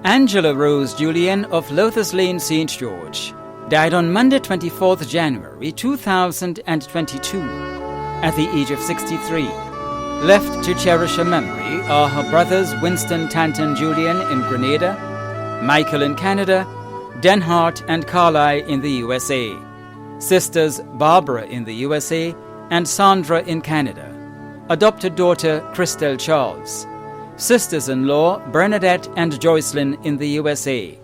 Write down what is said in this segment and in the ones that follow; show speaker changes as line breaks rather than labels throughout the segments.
Angela Rose Julian of Lothers Lane, St. George, died on Monday 24th January 2022 at the age of 63. Left to cherish her memory are her brothers Winston Tanton Julian in Grenada, Michael in Canada, Denhart and Carlisle in the USA, sisters Barbara in the USA and Sandra in Canada, adopted daughter Christelle Charles, sisters-in-law Bernadette and Joycelyn in the USA,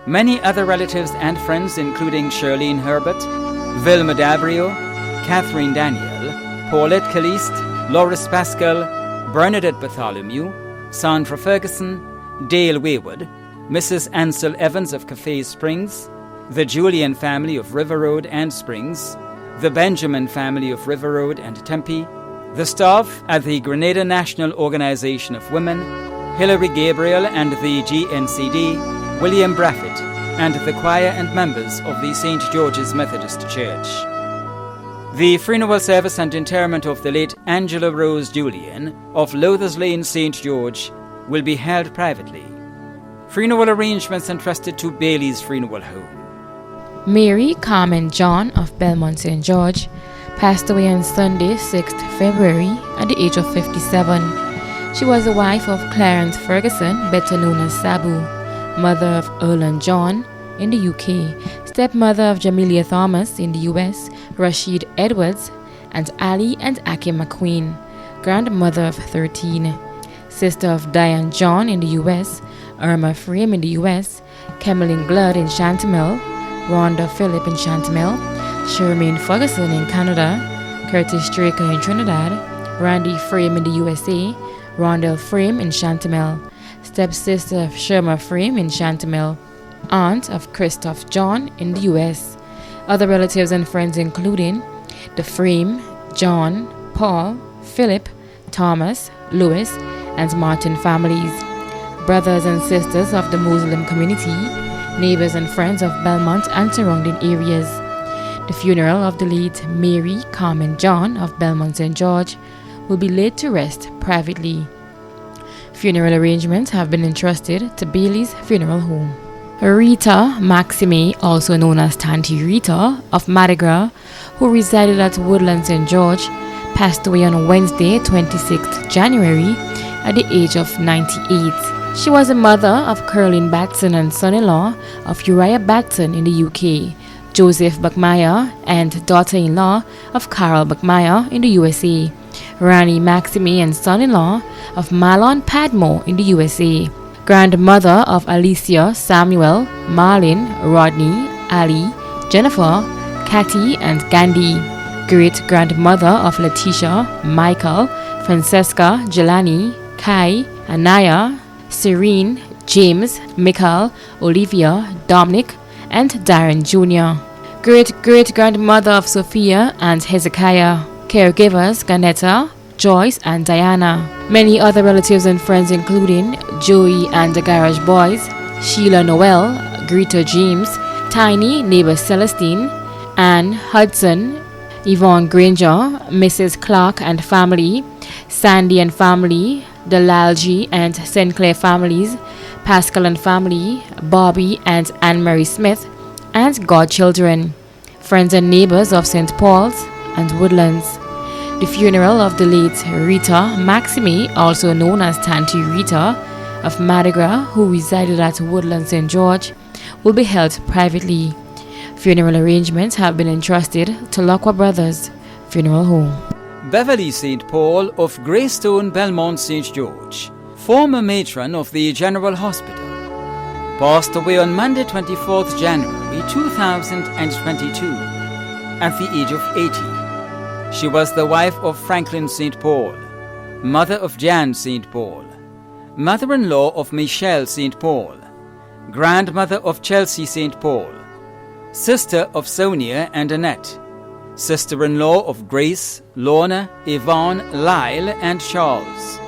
many other relatives and friends including Charlene Herbert, Vilma Dabrio, Catherine Daniel, Paulette Caliste, Loris Pascal, Bernadette Bartholomew, Sandra Ferguson, Dale Wayward, Mrs. Ansel Evans of Cafe Springs, the Julian family of River Road and Springs, the Benjamin family of River Road and Tempe, the staff at the Grenada National Organization of Women, Hilary Gabriel and the GNCD, William Braffett, and the choir and members of the St. George's Methodist Church. The funeral service and interment of the late Angela Rose Julian of Lothers Lane, St. George will be held privately. Funeral arrangements entrusted to Bailey's Funeral Home.
Mary Carmen John of Belmont, St. George, passed away on Sunday, 6th February, at the age of 57. She was the wife of Clarence Ferguson, better known as Sabu, mother of Earl and John in the UK, stepmother of Jamelia Thomas in the US, Rashid Edwards, and Ali and Aki McQueen, grandmother of 13, sister of Diane John in the US, Irma Frame in the US, Kemmeline Glood in Chantemille, Rhonda Phillip in Chantemille, Charmaine Ferguson in Canada, Curtis Straker in Trinidad, Randy Frame in the USA, Rondell Frame in Chantemille, stepsister of Sherma Frame in Chantemille, aunt of Christoph John in the US. Other relatives and friends including the Frame, John, Paul, Philip, Thomas, Louis, and Martin families, brothers and sisters of the Muslim community, neighbors and friends of Belmont and surrounding areas. The funeral of the late Mary Carmen John of Belmont St. George will be laid to rest privately. Funeral arrangements have been entrusted to Bailey's Funeral Home. Rita Maxime, also known as Tanti Rita of Mardi Gras, who resided at Woodland St. George, passed away on Wednesday, 26th January, at the age of 98. She was the mother of Caroline Batson and son-in-law of Uriah Batson in the UK, Joseph Buckmeyer, and daughter-in-law of Carol Buckmeyer in the USA, Rani Maxime and son-in-law of Marlon Padmore in the USA, grandmother of Alicia, Samuel, Marlin, Rodney, Ali, Jennifer, Kathy, and Gandhi, great-grandmother of Letitia, Michael, Francesca, Jelani, Kai, Anaya, Serene, James, Michael, Olivia, Dominic, and Darren Jr., great-great-grandmother of Sophia and Hezekiah, caregivers Ganetta, Joyce, and Diana. Many other relatives and friends including Joey and the Garage Boys, Sheila Noel, Greta James, Tiny, neighbor Celestine, Anne Hudson, Yvonne Granger, Mrs. Clark and family, Sandy and family, the Lalji and St. Clair families, Pascal and family, Bobby and Anne-Marie Smith, and godchildren, friends and neighbors of St. Paul's and Woodlands. The funeral of the late Rita Maxime, also known as Tanti Rita of Mardi Gras, who resided at Woodland St. George, will be held privately. Funeral arrangements have been entrusted to Lockwar Brothers Funeral Home.
Beverly St. Paul of Greystone, Belmont St. George, former matron of the General Hospital, passed away on Monday 24th January 2022 at the age of 80. She was the wife of Franklin St. Paul, mother of Jan St. Paul, mother-in-law of Michelle St. Paul, grandmother of Chelsea St. Paul, sister of Sonia and Annette, sister-in-law of Grace, Lorna, Yvonne, Lyle, and Charles,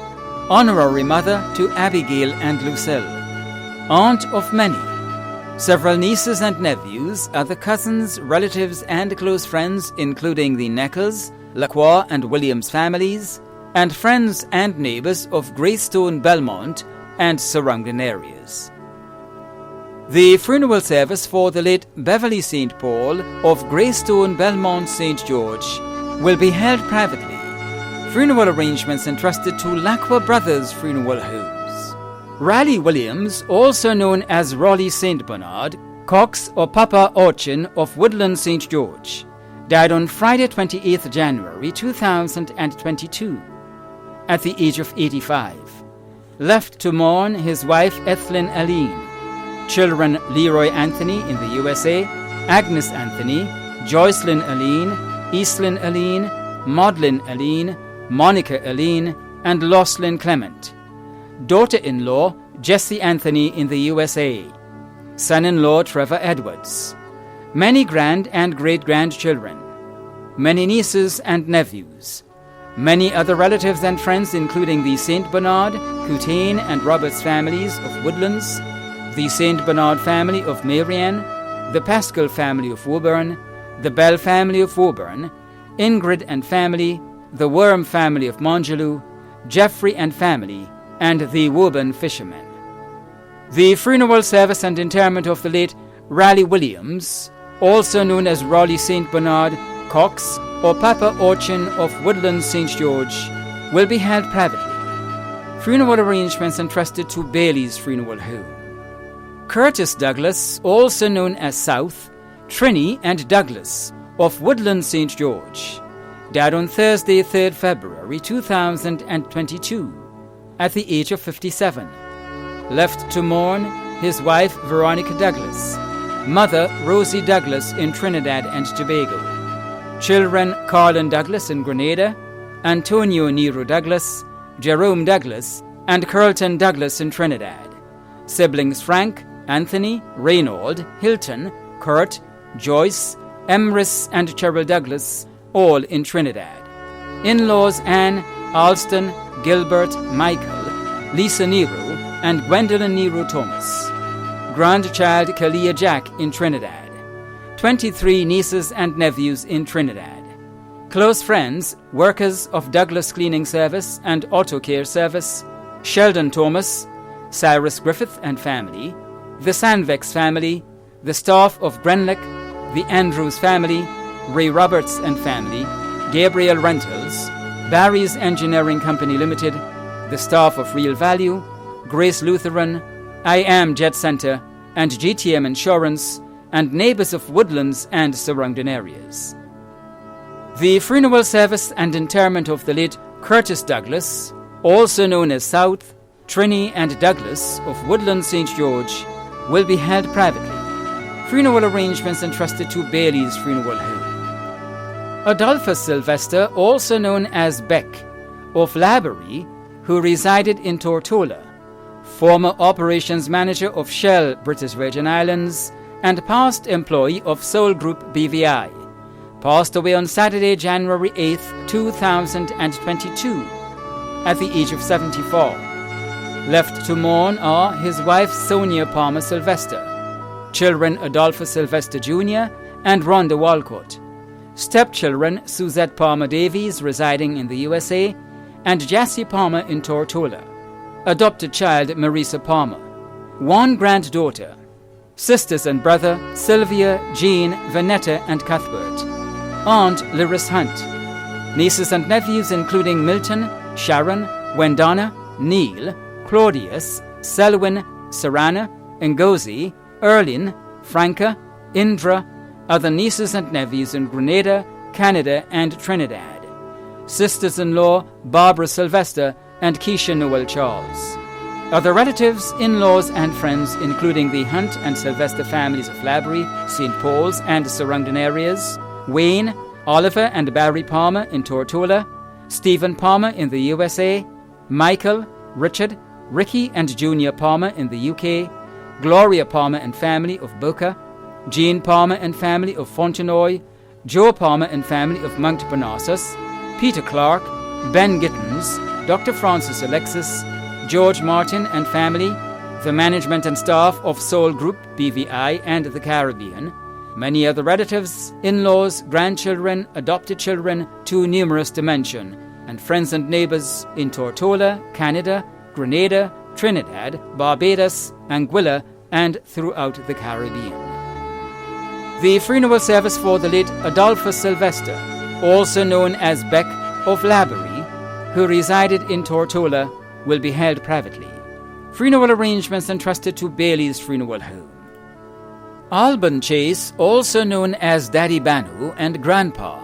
honorary mother to Abigail and Lucille, aunt of many, several nieces and nephews, other cousins, relatives, and close friends, including the Neckers, Lacroix, and Williams families, and friends and neighbors of Greystone, Belmont, and surrounding areas. The funeral service for the late Beverly St. Paul of Greystone, Belmont, St. George will be held privately. Funeral arrangements entrusted to Lacqua Brothers Funeral Homes. Raleigh Williams, also known as Raleigh St. Bernard, Cox or Papa Orchin of Woodland, St. George, died on Friday 28th January 2022 at the age of 85. Left to mourn his wife Ethelyn Aline, children Leroy Anthony in the USA, Agnes Anthony, Joycelyn Aline, Eastlyn Aline, Maudlin Aline, Monica Aline, and Loslyn Clement. Daughter-in-law Jessie Anthony in the USA. Son-in-law Trevor Edwards. Many grand and great-grandchildren. Many nieces and nephews. Many other relatives and friends, including the St. Bernard, Coutane, and Roberts families of Woodlands, the St. Bernard family of Marianne, the Pascal family of Woburn, the Bell family of Woburn, Ingrid and family, the Worm family of Mongeloo, Jeffrey and family, and the Woburn fishermen. The funeral service and interment of the late Raleigh Williams, also known as Raleigh St. Bernard, Cox, or Papa Orchin of Woodland, St. George, will be held privately. Funeral arrangements entrusted to Bailey's Funeral Home. Curtis Douglas, also known as South, Trinny, and Douglas of Woodland, St. George, died on Thursday, 3rd February 2022 at the age of 57. Left to mourn his wife Veronica Douglas, mother Rosie Douglas in Trinidad and Tobago, children Carlin Douglas in Grenada, Antonio Nero Douglas, Jerome Douglas, and Carlton Douglas in Trinidad, siblings Frank, Anthony, Reynold, Hilton, Kurt, Joyce, Emrys, and Cheryl Douglas, all in Trinidad. In-laws Anne, Alston, Gilbert, Michael, Lisa Nero, and Gwendolyn Nero Thomas. Grandchild Kalia Jack in Trinidad. 23 nieces and nephews in Trinidad. Close friends, workers of Douglas Cleaning Service and Auto Care Service, Sheldon Thomas, Cyrus Griffith and family, the Sandvex family, the staff of Grenlick, the Andrews family, Ray Roberts and family, Gabriel Rentals, Barry's Engineering Company Limited, the staff of Real Value, Grace Lutheran, I Am Jet Center, and GTM Insurance, and neighbors of Woodlands and surrounding areas. The funeral service and interment of the late Curtis Douglas, also known as South, Trinny, and Douglas of Woodland, St. George, will be held privately. Funeral arrangements entrusted to Bailey's Funeral Home. Adolphus Sylvester, also known as Beck, of Laborie, who resided in Tortola, former operations manager of Shell British Virgin Islands and past employee of Soul Group BVI, passed away on Saturday, January 8, 2022, at the age of 74. Left to mourn are his wife Sonia Palmer Sylvester, children Adolphus Sylvester Jr. and Rhonda Walcott, stepchildren Suzette Palmer Davies residing in the USA and Jassy Palmer in Tortola, adopted child Marisa Palmer, one granddaughter, sisters and brother Sylvia, Jean, Vanetta, and Cuthbert, aunt Lyris Hunt, nieces and nephews including Milton, Sharon, Wendana, Neil, Claudius, Selwyn, Sarana, Ngozi, Erlin, Franca, Indra, other nieces and nephews in Grenada, Canada, and Trinidad, sisters-in-law Barbara Sylvester and Keisha Noel Charles. Other relatives, in-laws, and friends, including the Hunt and Sylvester families of Laborie, St. Paul's, and surrounding areas, Wayne, Oliver, and Barry Palmer in Tortola, Stephen Palmer in the USA, Michael, Richard, Ricky, and Junior Palmer in the UK, Gloria Palmer and family of Boca, Jean Palmer and family of Fontenoy, Joe Palmer and family of Mount Parnassus, Peter Clark, Ben Gittins, Dr. Francis Alexis, George Martin and family, the management and staff of Soul Group, BVI, and the Caribbean, many other relatives, in-laws, grandchildren, adopted children, too numerous to mention, and friends and neighbors in Tortola, Canada, Grenada, Trinidad, Barbados, Anguilla, and throughout the Caribbean. The funeral service for the late Adolphus Sylvester, also known as Beck of Laborie, who resided in Tortola, will be held privately. Funeral arrangements entrusted to Bailey's Funeral Home. Alban Chase, also known as Daddy Banu and Grandpa,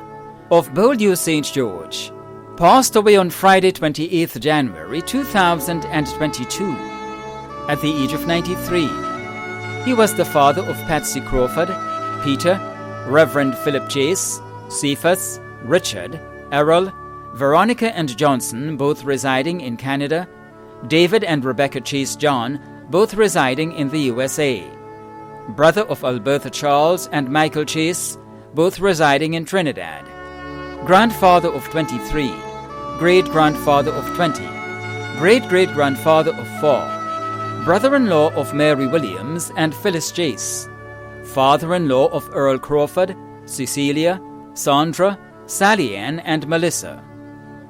of Beaulieu St. George, passed away on Friday 28th January 2022 at the age of 93. He was the father of Patsy Crawford, Peter, Reverend Philip Chase, Cephas, Richard, Errol, Veronica and Johnson, both residing in Canada, David and Rebecca Chase John, both residing in the USA, brother of Alberta Charles and Michael Chase, both residing in Trinidad, grandfather of 23, great-grandfather of 20, great-great-grandfather of 4, brother-in-law of Mary Williams and Phyllis Chase, father-in-law of Earl Crawford, Cecilia, Sandra, Sally Ann, and Melissa,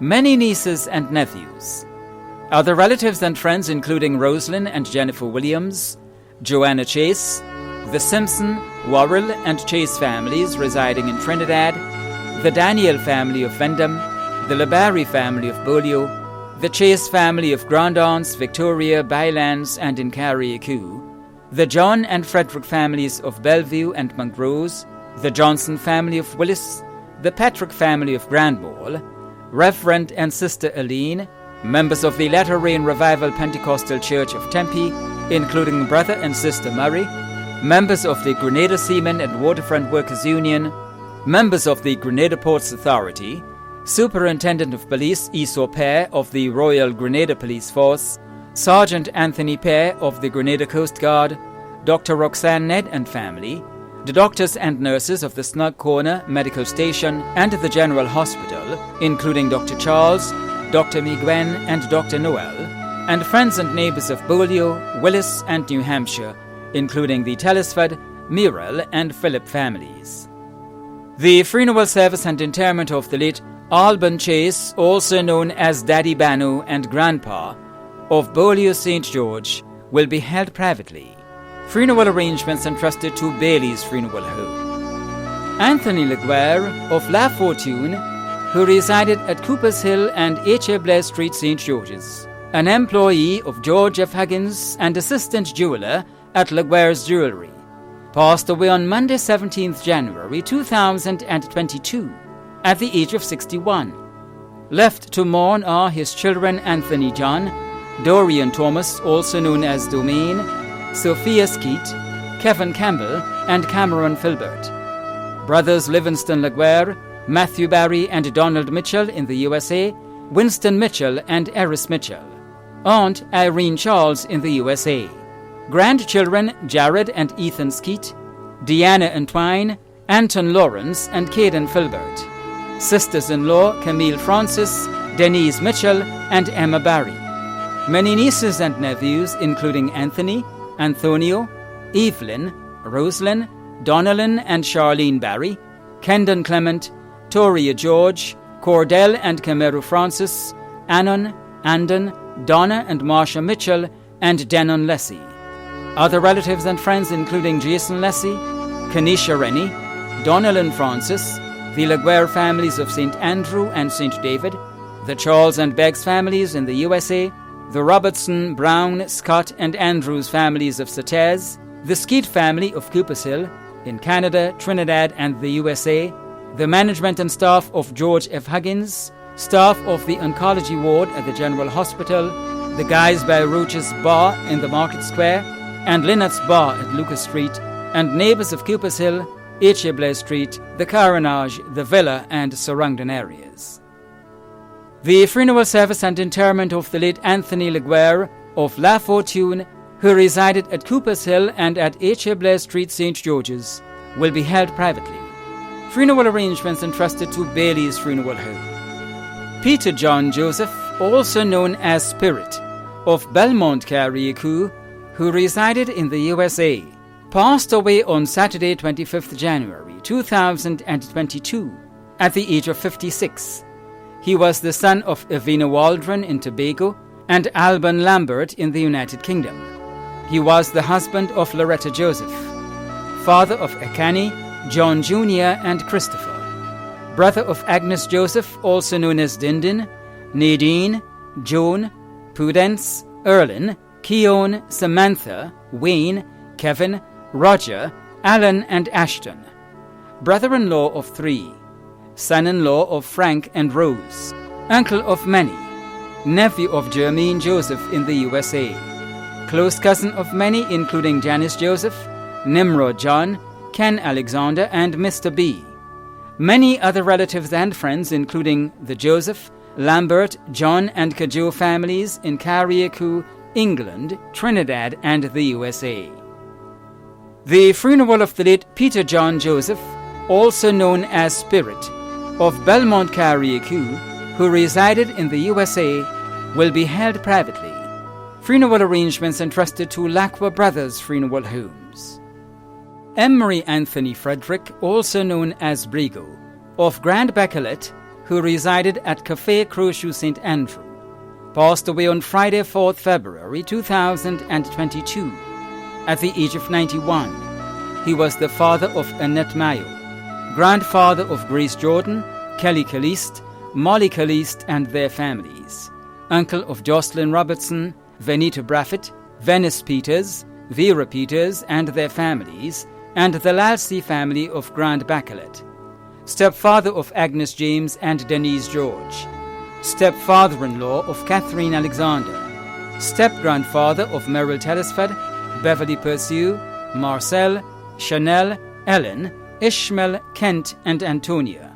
many nieces and nephews. Other relatives and friends including Rosalind and Jennifer Williams, Joanna Chase, the Simpson, Worrell, and Chase families residing in Trinidad, the Daniel family of Vendham, the LeBarry family of Beaulieu, the Chase family of Grandance, Victoria, Bylands, and in Carriacou, the John and Frederick families of Bellevue and Montrose, the Johnson family of Willis, the Patrick family of Grandball, Reverend and Sister Aline, members of the Latter Rain Revival Pentecostal Church of Tempe, including Brother and Sister Murray, members of the Grenada Seamen and Waterfront Workers Union, members of the Grenada Ports Authority, Superintendent of Police Esau Pear of the Royal Grenada Police Force, Sergeant Anthony Pear of the Grenada Coast Guard, Dr. Roxanne Ned and family, the doctors and nurses of the Snug Corner Medical Station and the General Hospital, including Dr. Charles, Dr. Migwen, and Dr. Noel, and friends and neighbors of Beaulieu, Willis, and New Hampshire, including the Telesford, Murrell, and Phillip families. The funeral service and interment of the late Alban Chase, also known as Daddy Banu and Grandpa, of Beaulieu St. George, will be held privately. Funeral arrangements entrusted to Bailey's Funeral Home. Anthony Laguerre of La Fortune, who resided at Cooper's Hill and H.A. Blair Street, St. George's, an employee of George F. Huggins and assistant jeweler at Laguerre's Jewelry, passed away on Monday 17th January 2022 at the age of 61. Left to mourn are his children Anthony John, Dorian Thomas, also known as Domain, Sophia Skeet, Kevin Campbell, and Cameron Filbert. Brothers Livingston Laguerre, Matthew Barry and Donald Mitchell in the USA, Winston Mitchell and Eris Mitchell. Aunt Irene Charles in the USA. Grandchildren Jared and Ethan Skeet, Deanna Entwine, Anton Lawrence, and Caden Filbert. Sisters-in-law Camille Francis, Denise Mitchell, and Emma Barry. Many nieces and nephews including Anthony, Antonio, Evelyn, Rosalind, Donnellan and Charlene Barry, Kendon Clement, Toria George, Cordell and Cameru Francis, Anon, Andon, Donna and Marsha Mitchell, and Denon Lessie. Other relatives and friends including Jason Lessie, Kanisha Rennie, Donnellan Francis, the Laguerre families of St. Andrew and St. David, the Charles and Beggs families in the USA, the Robertson, Brown, Scott, and Andrews families of Satez, the Skeet family of Cooper's Hill, in Canada, Trinidad, and the USA, the management and staff of George F. Huggins, staff of the Oncology Ward at the General Hospital, the Guys by Roach's Bar in the Market Square, and Lynnett's Bar at Lucas Street, and neighbors of Cooper's Hill, H.A. Blair Street, the Carenage, the Villa, and surrounding areas. The funeral service and interment of the late Anthony Laguerre of La Fortune, who resided at Cooper's Hill and at H.A. Blair Street, St. George's, will be held privately. Funeral arrangements entrusted to Bailey's Funeral Home. Peter John Joseph, also known as Spirit, of Belmont, Carriacou, who resided in the USA, passed away on Saturday 25th January 2022 at the age of 56. He was the son of Evina Waldron in Tobago and Alban Lambert in the United Kingdom. He was the husband of Loretta Joseph, father of Akani, John Jr. and Christopher, brother of Agnes Joseph, also known as Dindin, Nadine, Joan, Prudence, Erlin, Keon, Samantha, Wayne, Kevin, Roger, Alan and Ashton, brother-in-law of 3, son-in-law of Frank and Rose, uncle of many, nephew of Jermaine Joseph in the USA, close cousin of many including Janice Joseph, Nimrod John, Ken Alexander and Mr. B. Many other relatives and friends including the Joseph, Lambert, John and Cajo families in Carriacou, England, Trinidad and the USA. The funeral of the late Peter John Joseph, also known as Spirit, of Belmont Carriacou, who resided in the USA, will be held privately. Funeral arrangements entrusted to Lacqua Brothers Funeral Homes. Emery Anthony Frederick, also known as Brigo, of Grand Bacalet, who resided at Café Crochu St. Andrew, passed away on Friday, 4th February 2022, at the age of 91. He was the father of Annette Mayo, grandfather of Grace Jordan, Kelly Caliste, Molly Caliste and their families, uncle of Jocelyn Robertson, Venita Braffett, Venice Peters, Vera Peters and their families, and the Lalsey family of Grand Bacalet, stepfather of Agnes James and Denise George, stepfather-in-law of Catherine Alexander, step-grandfather of Merrill Telesford, Beverly Pursue, Marcel, Chanel, Ellen, Ishmael, Kent, and Antonia.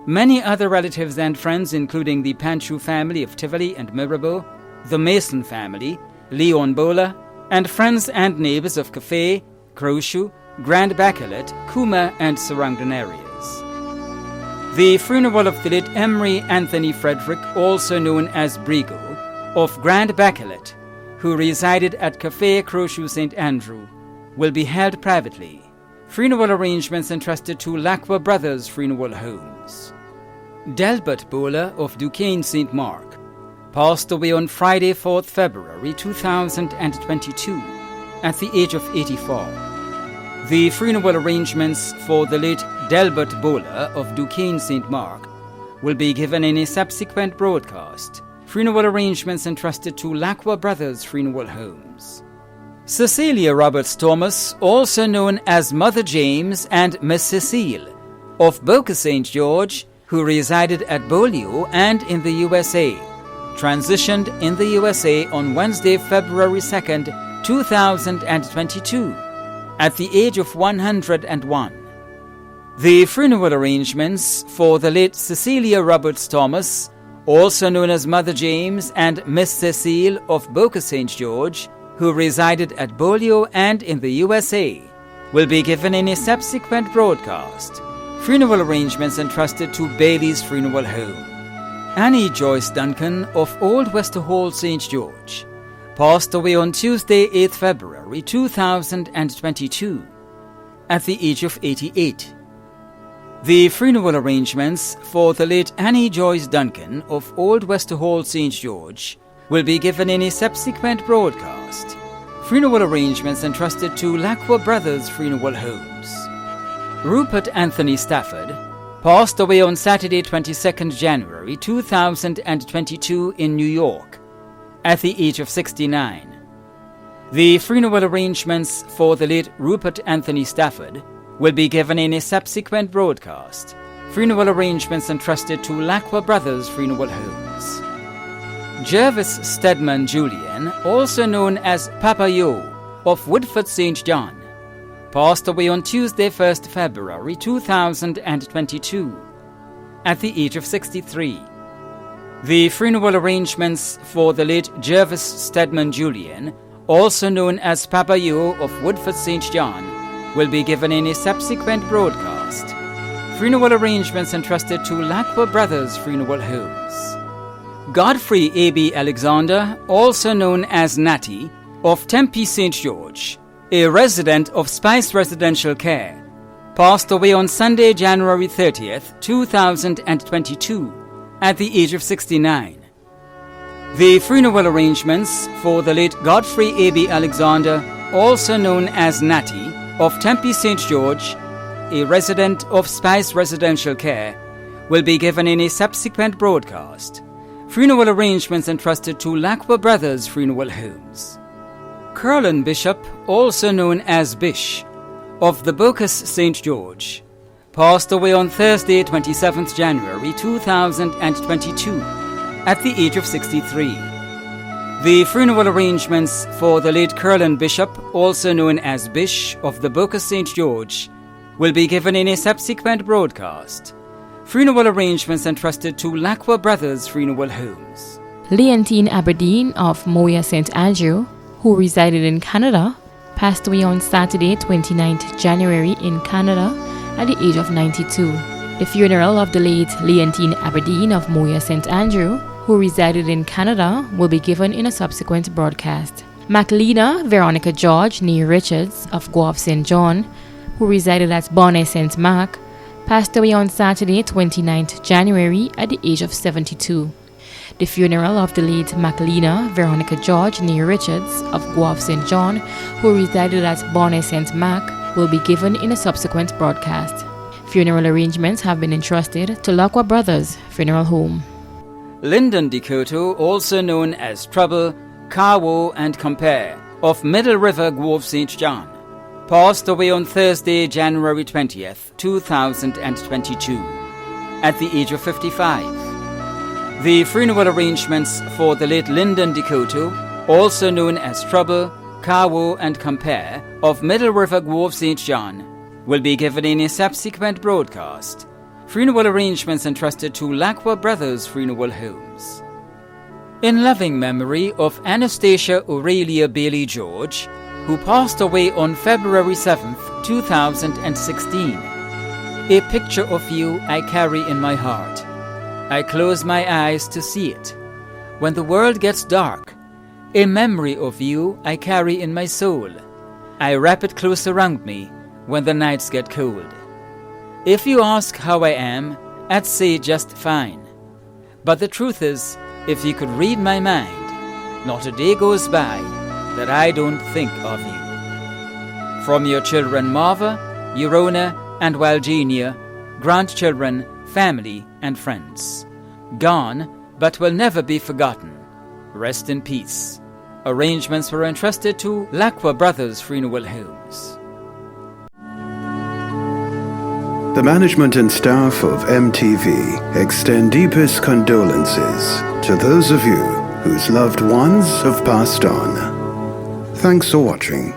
Many other relatives and friends including the Panchu family of Tivoli and Mirabeau, the Mason family, Leon Bola, and friends and neighbors of Café, Crochu, Grand Bacalet, Kuma, and surrounding areas. The funeral of the late Emery Anthony Frederick, also known as Brigo, of Grand Bacalet, who resided at Café Crochu St. Andrew, will be held privately. Funeral arrangements entrusted to Lacqua Brothers Funeral Homes. Delbert Bowler of Duquesne St. Mark passed away on Friday, 4th February 2022, at the age of 84. The funeral arrangements for the late Delbert Bowler of Duquesne St. Mark will be given in a subsequent broadcast. Funeral arrangements entrusted to Lacqua Brothers Funeral Homes. Cecilia Roberts Thomas, also known as Mother James and Miss Cecile, of Boca St. George, who resided at Beaulieu and in the USA, transitioned in the USA on Wednesday, February 2nd, 2022, at the age of 101. The funeral arrangements for the late Cecilia Roberts Thomas, also known as Mother James and Miss Cecile of Boca St. George, who resided at Beaulieu and in the USA, will be given in a subsequent broadcast. Funeral arrangements entrusted to Bailey's Funeral Home. Annie Joyce Duncan of Old Wester Hall, St. George, passed away on Tuesday, 8th February 2022, at the age of 88. The funeral arrangements for the late Annie Joyce Duncan of Old Wester Hall, St. George, will be given in a subsequent broadcast. Funeral arrangements entrusted to Lacqua Brothers Funeral Homes. Rupert Anthony Stafford passed away on Saturday, 22nd January 2022 in New York, at the age of 69. The funeral arrangements for the late Rupert Anthony Stafford will be given in a subsequent broadcast. Funeral arrangements entrusted to Lacqua Brothers Funeral Homes. Jervis Stedman Julian, also known as Papa Yo, of Woodford St. John, passed away on Tuesday, 1st February 2022, at the age of 63. The funeral arrangements for the late Jervis Stedman Julian, also known as Papa Yo of Woodford St. John, will be given in a subsequent broadcast. Funeral arrangements entrusted to Lacqua Brothers Funeral Homes. Godfrey A.B. Alexander, also known as Natty, of Tempe St. George, a resident of Spice Residential Care, passed away on Sunday, January 30th, 2022, at the age of 69. The funeral arrangements for the late Godfrey A.B. Alexander, also known as Natty, of Tempe St. George, a resident of Spice Residential Care, will be given in a subsequent broadcast. Funeral arrangements entrusted to Lacqua Brothers Funeral Homes. Curlin Bishop, also known as Bish, of the Bocas St. George, passed away on Thursday, 27th January 2022, at the age of 63. The funeral arrangements for the late Curlin Bishop, also known as Bish, of the Bocas St. George, will be given in a subsequent broadcast. Funeral arrangements entrusted to Lacqua Brothers Funeral Homes.
Leontine Aberdeen of Moya St. Andrew, who resided in Canada, passed away on Saturday, 29th January in Canada at the age of 92. The funeral of the late Leontine Aberdeen of Moya St. Andrew, who resided in Canada, will be given in a subsequent broadcast. Maclena Veronica George Nee Richards of Guelph St. John, who resided at Bonnet St. Mark, passed away on Saturday, 29th January at the age of 72. The funeral of the late Maclena Veronica George Nee Richards of Guelph St. John, who resided at Bonnet St. Mark, will be given in a subsequent broadcast. Funeral arrangements have been entrusted to Lacqua Brothers Funeral Home.
Lyndon Decoto, also known as Trouble, Carwo and Compare, of Middle River, Guelph St. John, passed away on Thursday, January 20th, 2022, at the age of 55. The funeral arrangements for the late Lyndon Decoto, also known as Trouble, Carwo and Compare, of Middle River, Guelph St. John, will be given in a subsequent broadcast. Funeral arrangements entrusted to Lacqua Brothers Funeral Homes. In loving memory of Anastasia Aurelia Bailey George, who passed away on February 7th, 2016. A picture of you I carry in my heart. I close my eyes to see it. When the world gets dark, a memory of you I carry in my soul. I wrap it close around me when the nights get cold. If you ask how I am, I'd say just fine. But the truth is, if you could read my mind, not a day goes by that I don't think of you. From your children Marva, Eurona, and Walgenia, grandchildren, family, and friends. Gone, but will never be forgotten. Rest in peace. Arrangements were entrusted to Lacqua Brothers Funeral Homes.
The management and staff of MTV extend deepest condolences to those of you whose loved ones have passed on. Thanks for watching.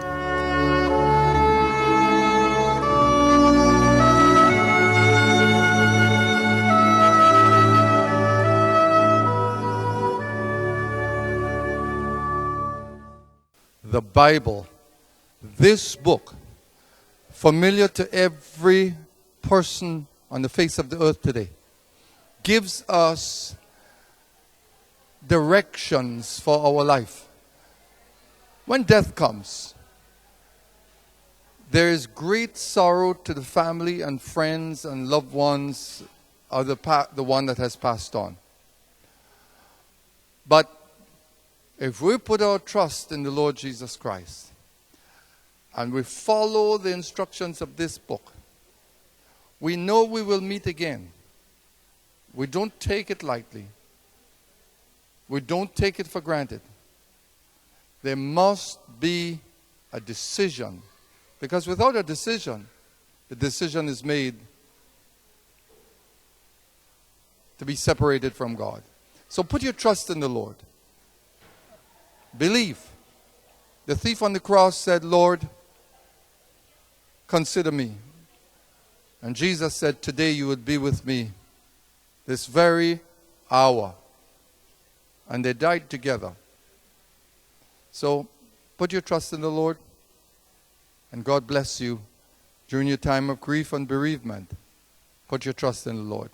The Bible, this book, familiar to every person on the face of the earth today, gives us directions for our life. When death comes, there is great sorrow to the family and friends and loved ones of the one that has passed on. But if we put our trust in the Lord Jesus Christ and we follow the instructions of this book, we know we will meet again. We don't take it lightly. We don't take it for granted. There must be a decision, because without a decision, the decision is made to be separated from God. So put your trust in the Lord. Believe. The thief on the cross said, Lord, consider me. And Jesus said, today you would be with me, this very hour. And they died together. So put your trust in the Lord, and God bless you during your time of grief and bereavement. Put your trust in the Lord.